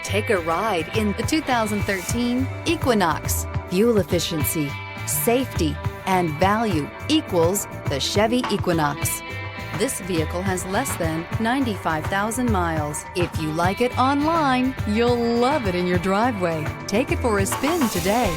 Take a ride in the 2013 Equinox. Fuel efficiency, safety, and value equals the Chevy Equinox. This vehicle has less than 95,000 miles. If you like it online, you'll love it in your driveway. Take it for a spin today.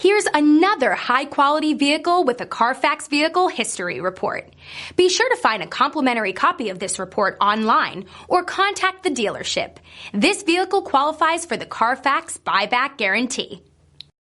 Here's another high-quality vehicle with a Carfax Vehicle History Report. Be sure to find a complimentary copy of this report online or contact the dealership. This vehicle qualifies for the Carfax Buyback Guarantee.